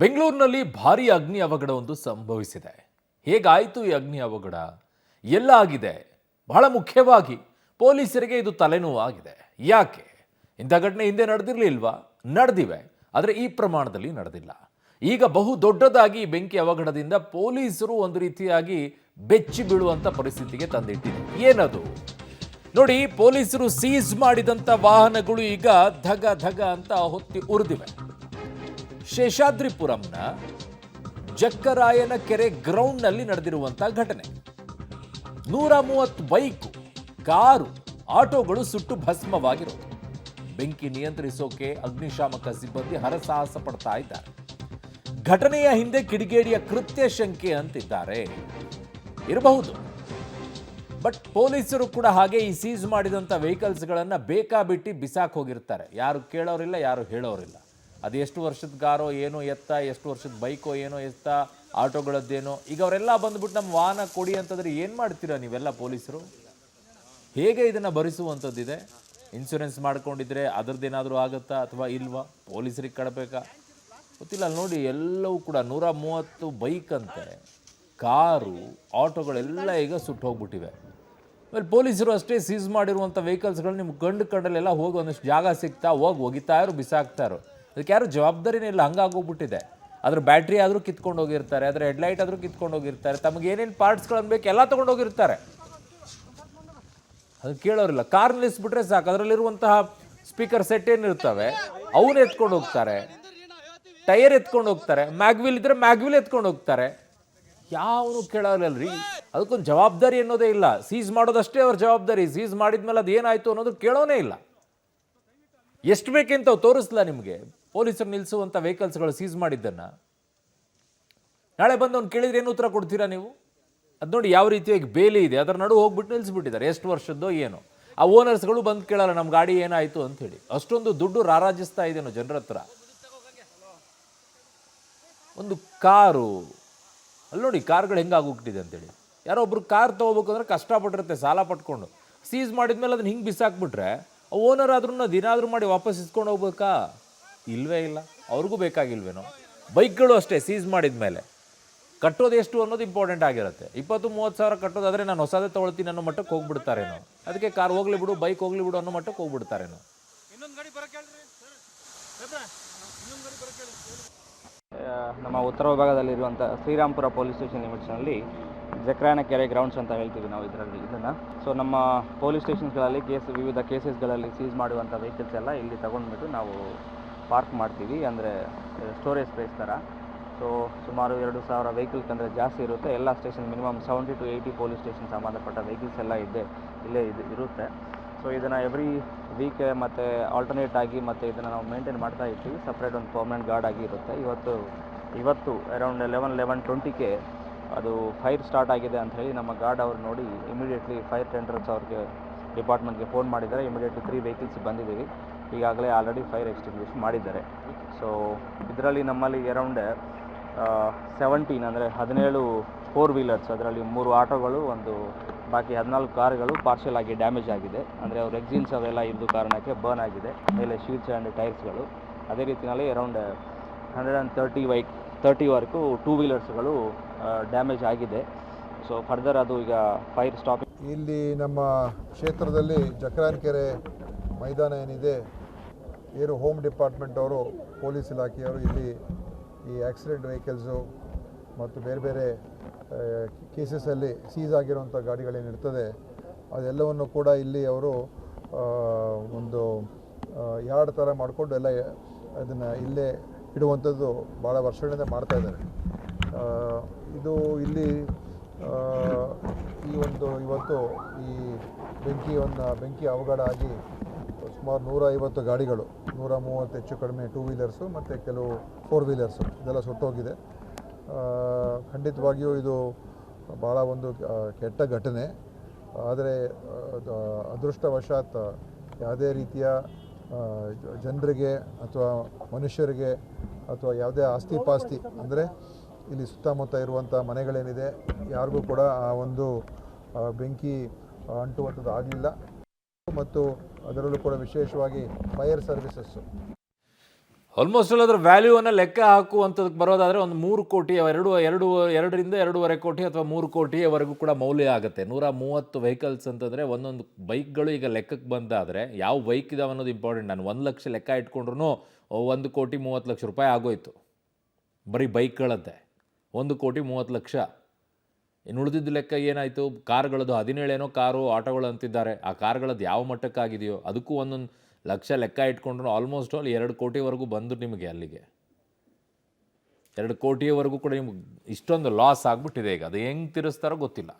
ಬೆಂಗಳೂರಿನಲ್ಲಿ ಭಾರೀ ಅಗ್ನಿ ಅವಘಡವೊಂದು ಸಂಭವಿಸಿದೆ. ಹೇಗಾಯಿತು ಈ ಅಗ್ನಿ ಅವಘಡ? ಎಲ್ಲ ಆಗಿದೆ? ಬಹಳ ಮುಖ್ಯವಾಗಿ ಪೊಲೀಸರಿಗೆ ಇದು ತಲೆನೋವಾಗಿದೆ. ಯಾಕೆ? ಇಂಥ ಘಟನೆ ಹಿಂದೆ ನಡೆದಿರಲಿಲ್ವಾ? ನಡೆದಿವೆ, ಆದರೆ ಈ ಪ್ರಮಾಣದಲ್ಲಿ ನಡೆದಿಲ್ಲ. ಈಗ ಬಹು ದೊಡ್ಡದಾಗಿ ಬೆಂಕಿ ಅವಘಡದಿಂದ ಪೊಲೀಸರು ಒಂದು ರೀತಿಯಾಗಿ ಬೆಚ್ಚಿ ಬೀಳುವಂಥ ಪರಿಸ್ಥಿತಿಗೆ ತಂದಿಟ್ಟಿದೆ. ಏನದು ನೋಡಿ, ಪೊಲೀಸರು ಸೀಸ್ ಮಾಡಿದಂಥ ವಾಹನಗಳು ಈಗ ಧಗ ಧಗ ಅಂತ ಹೊತ್ತಿ ಉರಿದಿವೆ. ಶೇಷಾದ್ರಿಪುರಂನ ಜಕ್ಕರಾಯನ ಕೆರೆ ಗ್ರೌಂಡ್ನಲ್ಲಿ ನಡೆದಿರುವಂತಹ ಘಟನೆ. 130 ಬೈಕು, ಕಾರು, ಆಟೋಗಳು ಸುಟ್ಟು ಭಸ್ಮವಾಗಿರೋದು. ಬೆಂಕಿ ನಿಯಂತ್ರಿಸೋಕೆ ಅಗ್ನಿಶಾಮಕ ಸಿಬ್ಬಂದಿ ಹರಸಾಹಸ ಪಡ್ತಾ ಇದ್ದಾರೆ. ಘಟನೆಯ ಹಿಂದೆ ಕಿಡಿಗೇಡಿಯ ಕೃತ್ಯ ಶಂಕೆ ಅಂತಿದ್ದಾರೆ. ಇರಬಹುದು, ಬಟ್ ಪೊಲೀಸರು ಕೂಡ ಹಾಗೆ ಈ ಸೀಸ್ ಮಾಡಿದಂಥ ವೆಹಿಕಲ್ಸ್ಗಳನ್ನು ಬೇಕಾಬಿಟ್ಟು ಬಿಸಾಕ್ ಹೋಗಿರ್ತಾರೆ. ಯಾರು ಕೇಳೋರಿಲ್ಲ, ಯಾರು ಹೇಳೋರಿಲ್ಲ. ಅದು ಎಷ್ಟು ವರ್ಷದ ಕಾರೋ ಏನೋ ಎತ್ತ, ಎಷ್ಟು ವರ್ಷದ ಬೈಕೋ ಏನೋ ಎತ್ತ, ಆಟೋಗಳದ್ದೇನೋ. ಈಗ ಅವರೆಲ್ಲ ಬಂದ್ಬಿಟ್ಟು ನಮ್ಮ ವಾಹನ ಕೊಡಿ ಅಂತಂದ್ರೆ ಏನು ಮಾಡ್ತೀರಾ ನೀವೆಲ್ಲ ಪೊಲೀಸರು? ಹೇಗೆ ಇದನ್ನು ಭರಿಸುವಂಥದ್ದಿದೆ? ಇನ್ಶೂರೆನ್ಸ್ ಮಾಡ್ಕೊಂಡಿದ್ರೆ ಅದರದ್ದೇನಾದರೂ ಆಗುತ್ತಾ ಅಥವಾ ಇಲ್ವಾ? ಪೊಲೀಸರಿಗೆ ಕಡಬೇಕಾ ಗೊತ್ತಿಲ್ಲ. ನೋಡಿ, ಎಲ್ಲವೂ ಕೂಡ 130 ಬೈಕ್ ಅಂತೆ, ಕಾರು, ಆಟೋಗಳೆಲ್ಲ ಈಗ ಸುಟ್ಟು ಹೋಗ್ಬಿಟ್ಟಿವೆ. ಆಮೇಲೆ ಪೊಲೀಸರು ಅಷ್ಟೇ ಸೀಸ್ ಮಾಡಿರುವಂಥ ವೆಹಿಕಲ್ಸ್ಗಳು ನಿಮ್ಗೆ ಕಂಡಲ್ಲೆಲ್ಲ ಹೋಗಿ ಒಂದಷ್ಟು ಜಾಗ ಸಿಗ್ತಾ ಒಗಿತಾ ಇರೋ, ಬಿಸಾಕ್ತಾ ಇರೋ. ಅದಕ್ಕೆ ಯಾರು ಜವಾಬ್ದಾರಿನೇ ಇಲ್ಲ, ಹಂಗಾಗೋಗ್ಬಿಟ್ಟಿದೆ. ಅದ್ರ ಬ್ಯಾಟ್ರಿ ಆದರೂ ಕಿತ್ಕೊಂಡು ಹೋಗಿರ್ತಾರೆ, ಅದರ ಹೆಡ್ಲೈಟ್ ಆದರೂ ಕಿತ್ಕೊಂಡು ಹೋಗಿರ್ತಾರೆ, ತಮಗೆ ಏನೇನು ಪಾರ್ಟ್ಸ್ಗಳನ್ನು ಬೇಕು ಎಲ್ಲ ತೊಗೊಂಡು ಹೋಗಿರ್ತಾರೆ. ಅದು ಕೇಳೋರಿಲ್ಲ. ಕಾರ್ ನಿಲ್ಲಿಸ್ಬಿಟ್ರೆ ಸಾಕು, ಅದರಲ್ಲಿರುವಂತಹ ಸ್ಪೀಕರ್ ಸೆಟ್ ಏನಿರ್ತವೆ ಅವನ್ನ ಎತ್ಕೊಂಡು ಹೋಗ್ತಾರೆ, ಟೈರ್ ಎತ್ಕೊಂಡು ಹೋಗ್ತಾರೆ, ಮ್ಯಾಗ್ವಿಲ್ ಇದ್ರೆ ಮ್ಯಾಗ್ವಿಲ್ ಎತ್ಕೊಂಡು ಹೋಗ್ತಾರೆ. ಯಾವನು ಕೇಳೋರಲ್ರಿ. ಅದಕ್ಕೊಂದು ಜವಾಬ್ದಾರಿ ಅನ್ನೋದೇ ಇಲ್ಲ. ಸೀಸ್ ಮಾಡೋದಷ್ಟೇ ಅವ್ರ ಜವಾಬ್ದಾರಿ. ಸೀಸ್ ಮಾಡಿದ್ಮೇಲೆ ಅದು ಏನಾಯಿತು ಅನ್ನೋದು ಕೇಳೋನೇ ಇಲ್ಲ. ಎಷ್ಟು ಬೇಕೆಂತ ತೋರಿಸ್ಲಾ ನಿಮಗೆ ಪೊಲೀಸರು ನಿಲ್ಲಿಸುವಂಥ ವೆಹಿಕಲ್ಸ್ಗಳು ಸೀಸ್ ಮಾಡಿದ್ದನ್ನು? ನಾಳೆ ಬಂದು ಅವ್ನು ಕೇಳಿದ್ರೆ ಏನು ಉತ್ತರ ಕೊಡ್ತೀರಾ ನೀವು? ಅದು ನೋಡಿ ಯಾವ ರೀತಿಯಾಗಿ ಬೇಲಿ ಇದೆ, ಅದರ ನಡು ಹೋಗ್ಬಿಟ್ಟು ನಿಲ್ಲಿಸ್ಬಿಟ್ಟಿದ್ದಾರೆ. ಎಷ್ಟು ವರ್ಷದ್ದೋ ಏನೋ. ಆ ಓನರ್ಸ್ಗಳು ಬಂದು ಕೇಳಲ್ಲ ನಮ್ಮ ಗಾಡಿ ಏನಾಯಿತು ಅಂಥೇಳಿ. ಅಷ್ಟೊಂದು ದುಡ್ಡು ರಾರಾಜಿಸ್ತಾ ಇದೆಯೋ ಜನರ ಹತ್ರ. ಒಂದು ಕಾರು, ಅಲ್ಲಿ ನೋಡಿ ಕಾರ್ಗಳು ಹೆಂಗಾಗೋಗ್ಬಿಟ್ಟಿದೆ ಅಂತೇಳಿ. ಯಾರೋ ಒಬ್ರು ಕಾರ್ ತೊಗೋಬೇಕಂದ್ರೆ ಕಷ್ಟಪಟ್ಟಿರುತ್ತೆ ಸಾಲ ಪಟ್ಕೊಂಡು. ಸೀಸ್ ಮಾಡಿದ್ಮೇಲೆ ಅದನ್ನ ಹಿಂಗೆ ಬಿಸಾಕ್ಬಿಟ್ರೆ ಓನರ್ ಆದ್ರೂ ದಿನಾದ್ರೂ ಮಾಡಿ ವಾಪಸ್ ಇಸ್ಕೊಂಡು ಹೋಗ್ಬೇಕಾ? ಇಲ್ವೇ ಇಲ್ಲ. ಅವ್ರಿಗೂ ಬೇಕಾಗಿಲ್ವೇನೋ. ಬೈಕ್ಗಳು ಅಷ್ಟೇ, ಸೀಸ್ ಮಾಡಿದ ಮೇಲೆ ಕಟ್ಟೋದು ಎಷ್ಟು ಅನ್ನೋದು ಇಂಪಾರ್ಟೆಂಟ್ ಆಗಿರುತ್ತೆ. 20-30 ಸಾವಿರ ಕಟ್ಟೋದಾದರೆ ನಾನು ಹೊಸದೇ ತೊಗೊಳ್ತೀನಿ ಅನ್ನೋ ಮಟ್ಟಕ್ಕೆ ಹೋಗ್ಬಿಡ್ತಾರೇನೋ. ಅದಕ್ಕೆ ಕಾರ್ ಹೋಗ್ಲಿ ಬಿಡು, ಬೈಕ್ ಹೋಗ್ಲಿ ಬಿಡು ಅನ್ನೋ ಮಟ್ಟಕ್ಕೆ ಹೋಗ್ಬಿಡ್ತಾರೇನೋ. ನಮ್ಮ ಉತ್ತರ ವಿಭಾಗದಲ್ಲಿರುವಂಥ ಶ್ರೀರಾಮ್ಪುರ ಪೊಲೀಸ್ ಸ್ಟೇಷನ್ ಲಿಮಿಟ್ಸ್ನಲ್ಲಿ ಜಕ್ರಾಯನ ಕೆರೆ ಗ್ರೌಂಡ್ಸ್ ಅಂತ ಹೇಳ್ತೀವಿ ನಾವು ಇದನ್ನು. ಸೊ ನಮ್ಮ ಪೊಲೀಸ್ ಸ್ಟೇಷನ್ಸ್ಗಳಲ್ಲಿ ವಿವಿಧ ಕೇಸಸ್ಗಳಲ್ಲಿ ಸೀಸ್ ಮಾಡುವಂಥ ವೆಹಿಕಲ್ಸ್ ಎಲ್ಲ ಇಲ್ಲಿ ತಗೊಂಡ್ಬಿಟ್ಟು ನಾವು ಪಾರ್ಕ್ ಮಾಡ್ತೀವಿ. ಅಂದರೆ ಸ್ಟೋರೇಜ್ ಸ್ಪೇಸ್ ಥರ. ಸೊ ಸುಮಾರು 2,000 ವೆಹಿಕಲ್ಸ್ ಅಂದರೆ ಜಾಸ್ತಿ ಇರುತ್ತೆ. ಎಲ್ಲ station minimum 70 to 80 police station ಸಂಬಂಧಪಟ್ಟ ವೆಹಿಕಲ್ಸ್ ಎಲ್ಲ ಇಲ್ಲೇ ಇರುತ್ತೆ. ಸೊ ಇದನ್ನು ಎವ್ರಿ ವೀಕ್ ಮತ್ತು ಆಲ್ಟರ್ನೇಟ್ ಆಗಿ ಮತ್ತು ಇದನ್ನು ನಾವು ಮೇಂಟೈನ್ ಮಾಡ್ತಾ ಇರ್ತೀವಿ. ಸಪ್ರೇಟ್ ಒಂದು ಪರ್ಮನೆಂಟ್ ಗಾರ್ಡ್ ಆಗಿ ಇರುತ್ತೆ. ಇವತ್ತು ಅರೌಂಡ್ 11:20ಕ್ಕೆ ಅದು ಫೈರ್ ಸ್ಟಾರ್ಟ್ ಆಗಿದೆ ಅಂತ ಹೇಳಿ ನಮ್ಮ ಗಾರ್ಡ್ ಅವರು ನೋಡಿ ಇಮಿಡಿಯೇಟ್ಲಿ ಫೈರ್ ಟೆಂಡರ್ಸ್ ಅವ್ರಿಗೆ ಡಿಪಾರ್ಟ್ಮೆಂಟ್ಗೆ ಫೋನ್ ಮಾಡಿದ್ದಾರೆ. ಇಮಿಡಿಯೇಟ್ಲಿ 3 ವೆಹಿಕಲ್ಸ್ ಬಂದಿದ್ದೀವಿ. ಈಗಾಗಲೇ ಆಲ್ರೆಡಿ ಫೈರ್ ಎಕ್ಸ್ಟಿಂಗ್ವಿಷ್ ಮಾಡಿದ್ದಾರೆ. ಸೊ ಇದರಲ್ಲಿ ನಮ್ಮಲ್ಲಿ ಅರೌಂಡ್ 17 ಅಂದರೆ 17 4 ವೀಲರ್ಸ್, ಅದರಲ್ಲಿ 3 ಆಟೋಗಳು, ಬಾಕಿ 14 ಕಾರುಗಳು ಪಾರ್ಷಿಯಲ್ ಆಗಿ ಡ್ಯಾಮೇಜ್ ಆಗಿದೆ. ಅಂದರೆ ಅವ್ರ ಎಕ್ಸಿನ್ಸ್ ಅವೆಲ್ಲ ಇದ್ದು ಕಾರಣಕ್ಕೆ ಬರ್ನ್ ಆಗಿದೆ. ಮೇಲೆ ಶೀಟ್ಸ್ ಆ್ಯಂಡ್ ಟೈರ್ಸ್ಗಳು. ಅದೇ ರೀತಿಯಲ್ಲಿ ಅರೌಂಡ್ 130ವರೆಗೂ 2 ವೀಲರ್ಸ್ಗಳು ಡ್ಯಾಮೇಜ್ ಆಗಿದೆ. ಸೊ ಫರ್ದರ್ ಅದು ಈಗ ಫೈರ್ ಸ್ಟಾಪ್. ಇಲ್ಲಿ ನಮ್ಮ ಕ್ಷೇತ್ರದಲ್ಲಿ ಜಕ್ರಾಯನ ಕೆರೆ ಮೈದಾನ ಏನಿದೆ, ಹೋಮ್ ಡಿಪಾರ್ಟ್ಮೆಂಟ್ ಅವರು, ಪೊಲೀಸ್ ಇಲಾಖೆಯವರು ಇಲ್ಲಿ ಈ ಆಕ್ಸಿಡೆಂಟ್ ವೆಹಿಕಲ್ಸು ಮತ್ತು ಬೇರೆ ಬೇರೆ ಕೇಸಸಲ್ಲಿ ಸೀಸ್ ಆಗಿರುವಂಥ ಗಾಡಿಗಳೇನಿರ್ತದೆ ಅದೆಲ್ಲವನ್ನು ಕೂಡ ಇಲ್ಲಿ ಅವರು ಒಂದು ಯಾರ್ಡ್ ಥರ ಮಾಡಿಕೊಂಡು ಎಲ್ಲ ಅದನ್ನು ಇಲ್ಲೇ ಇಡುವಂಥದ್ದು ಭಾಳ ವರ್ಷಗಳಿಂದ ಮಾಡ್ತಾಯಿದ್ದಾರೆ. ಇದು ಇಲ್ಲಿ ಇವತ್ತು ಈ ಬೆಂಕಿ ಅವಘಡ ಆಗಿ ಸುಮಾರು 150 ಗಾಡಿಗಳು, 130 ಹೆಚ್ಚು ಕಡಿಮೆ 2 ವೀಲರ್ಸು ಮತ್ತು ಕೆಲವು 4 ವೀಲರ್ಸು ಇದೆಲ್ಲ ಸುಟ್ಟೋಗಿದೆ. ಖಂಡಿತವಾಗಿಯೂ ಇದು ಭಾಳ ಒಂದು ಕೆಟ್ಟ ಘಟನೆ. ಆದರೆ ಅದೃಷ್ಟವಶಾತ್ ಯಾವುದೇ ರೀತಿಯ ಜನರಿಗೆ ಅಥವಾ ಮನುಷ್ಯರಿಗೆ ಅಥವಾ ಯಾವುದೇ ಆಸ್ತಿ ಪಾಸ್ತಿ ಅಂದರೆ ಇಲ್ಲಿ ಸುತ್ತಮುತ್ತ ಇರುವಂಥ ಮನೆಗಳೇನಿದೆ ಯಾರಿಗೂ ಕೂಡ ಆ ಒಂದು ಬೆಂಕಿ ಅಂಟುವಂಥದ್ದು ಆಗಲಿಲ್ಲ. ಮತ್ತು ಅದರಲ್ಲೂ ಕೂಡ ವಿಶೇಷವಾಗಿ ಫೈರ್ ಸರ್ವಿಸಸ್ಸು ಆಲ್ಮೋಸ್ಟ್ ಅದ್ರ ವ್ಯಾಲ್ಯೂವನ್ನು ಲೆಕ್ಕ ಹಾಕುವಂಥದ್ದಕ್ಕೆ ಬರೋದಾದರೆ ಒಂದು 3 ಕೋಟಿ ಎರಡರಿಂದ 2.5 ಕೋಟಿ ಅಥವಾ 3 ಕೋಟಿಯವರೆಗೂ ಕೂಡ ಮೌಲ್ಯ ಆಗುತ್ತೆ. 130 ವೆಹಿಕಲ್ಸ್ ಅಂತಂದರೆ ಒಂದೊಂದು ಬೈಕ್ಗಳು ಈಗ ಲೆಕ್ಕಕ್ಕೆ ಬಂದಾದರೆ ಯಾವ ಬೈಕ್ ಇದಾವೆ ಅನ್ನೋದು ಇಂಪಾರ್ಟೆಂಟ್. ನಾನು 1 ಲಕ್ಷ ಲೆಕ್ಕ ಇಟ್ಕೊಂಡ್ರು 1,30,30,00,000 ರೂಪಾಯಿ ಆಗೋಯ್ತು ಬರೀ ಬೈಕ್ಗಳದ್ದೇ. 1,30,30,00,000. ಇನ್ನು ಉಳಿದಿದ್ದ ಲೆಕ್ಕ ಏನಾಯಿತು? ಕಾರ್ಗಳದ್ದು 17 ಏನೋ ಕಾರು ಆಟೋಗಳು ಅಂತಿದ್ದಾರೆ. ಆ ಕಾರ್ಗಳದ್ದು ಯಾವ ಮಟ್ಟಕ್ಕಾಗಿದೆಯೋ ಅದಕ್ಕೂ ಒಂದೊಂದು ಲಕ್ಷ ಲೆಕ್ಕ ಇಟ್ಕೊಂಡ್ರು ಆಲ್ಮೋಸ್ಟ್ ಆಲ್ 2 ಕೋಟಿವರೆಗೂ ಬಂದು ನಿಮಗೆ ಅಲ್ಲಿಗೆ 2 ಕೋಟಿಯವರೆಗೂ ಕೂಡ ನಿಮ್ಗೆ ಇಷ್ಟೊಂದು ಲಾಸ್ ಆಗಿಬಿಟ್ಟಿದೆ. ಈಗ ಅದು ಹೆಂಗೆ ತಿರ್ಸ್ತಾರೋ ಗೊತ್ತಿಲ್ಲ.